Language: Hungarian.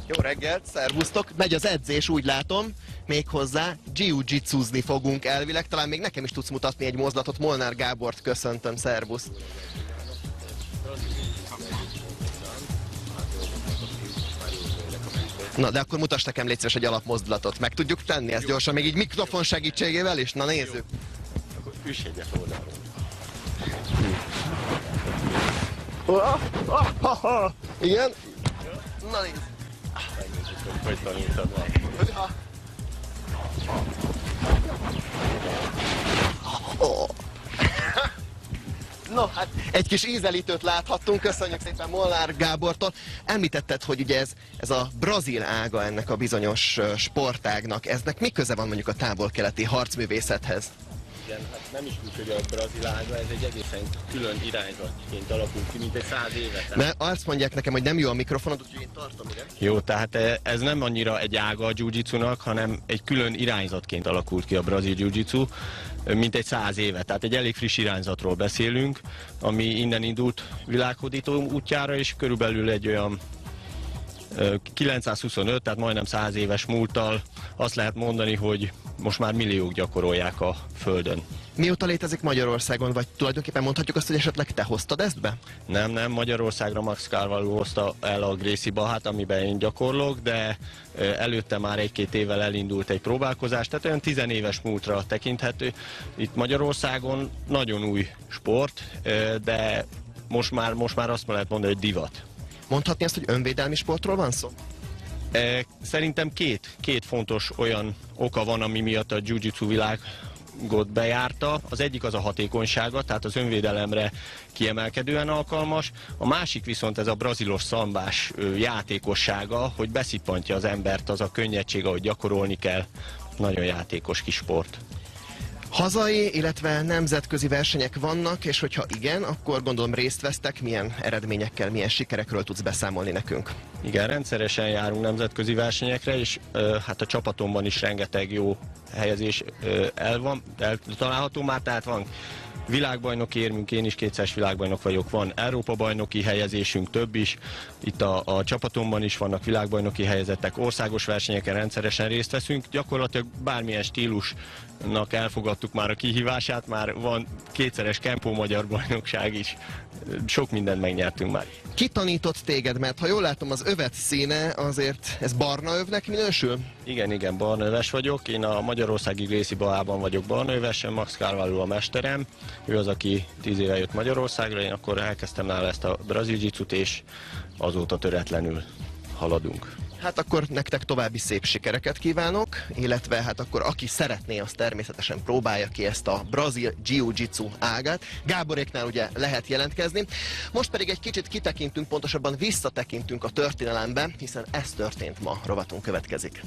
Jó reggelt, szervusztok! Megy az edzés, úgy látom, méghozzá jiu-jitsuzni fogunk elvileg. Talán még nekem is tudsz mutatni egy mozdulatot. Molnár Gábort köszöntöm, szervusz! Na, de akkor mutass nekem, légy szíves, egy alapmozdulatot. Meg tudjuk tenni ezt gyorsan, még így mikrofon segítségével is? Na, nézzük! Akkor üss egyet oldalról. Igen? Na, nézd! Megnézzük, hogy tanultad meg. No, hát egy kis ízelítőt láthattunk, köszönjük szépen Molnár Gábortól. Említetted, hogy ugye ez a brazil ága ennek a bizonyos sportágnak, eznek mi köze van mondjuk a távol-keleti harcművészethez? Igen, hát nem is úgy, hogy a brazil ága, ez egy egészen külön irányzatként alakult ki, mint egy 100 éve. Mert azt mondják nekem, hogy nem jó a mikrofonod, úgyhogy én tartom, igen. Jó, tehát ez nem annyira egy ága a jiu-jitsunak, hanem egy külön irányzatként alakult ki a brazil jiu-jitsu, mint egy 100 éve. Tehát egy elég friss irányzatról beszélünk, ami innen indult világhódító útjára, és körülbelül egy olyan 925, tehát majdnem 100 éves múlttal azt lehet mondani, hogy most már milliók gyakorolják a Földön. Mióta létezik Magyarországon, vagy tulajdonképpen mondhatjuk azt, hogy esetleg te hoztad ezt be? Nem, Magyarországra Max Carvalho hozta el a Gracie Bahát, amiben én gyakorlok, de előtte már 1-2 évvel elindult egy próbálkozás, tehát olyan 10 éves múltra tekinthető. Itt Magyarországon nagyon új sport, de most már azt lehet mondani, hogy divat. Mondhatni azt, hogy önvédelmi sportról van szó? Szerintem két fontos olyan oka van, ami miatt a jiu-jitsu világot bejárta. Az egyik az a hatékonysága, tehát az önvédelemre kiemelkedően alkalmas. A másik viszont ez a brazilos szambás játékossága, hogy beszippantja az embert, az a könnyedség, ahogy gyakorolni kell. Nagyon játékos kis sport. Hazai, illetve nemzetközi versenyek vannak, és hogyha igen, akkor gondolom részt vesztek, milyen eredményekkel, milyen sikerekről tudsz beszámolni nekünk? Igen, rendszeresen járunk nemzetközi versenyekre, és hát a csapatomban is rengeteg jó helyezés eltalálható már, tehát van világbajnoki érmünk, én is 2-szeres világbajnok vagyok, van Európa-bajnoki helyezésünk, több is, itt a csapatomban is vannak világbajnoki helyezettek, országos versenyeken rendszeresen részt veszünk, gyakorlatilag bármilyen stílusnak elfogadtuk már a kihívását, már van 2-szeres kempó magyar bajnokság is, sok mindent megnyertünk már. Ki tanított téged, mert ha jól látom, az övet színe azért, ez barna övnek minősül? Igen, barnaöves vagyok. Én a magyarországi Gracie Bahában vagyok barnaöves, Max Carvalho a mesterem. Ő az, aki 10 éve jött Magyarországra, én akkor elkezdtem nála ezt a brazil jiu-jitsut, és azóta töretlenül haladunk. Hát akkor nektek további szép sikereket kívánok, illetve hát akkor aki szeretné, az természetesen próbálja ki ezt a brazil jiu-jitsu ágát. Gáboréknál ugye lehet jelentkezni. Most pedig egy kicsit kitekintünk, pontosabban visszatekintünk a történelembe, hiszen ez történt ma, rovatunk következik.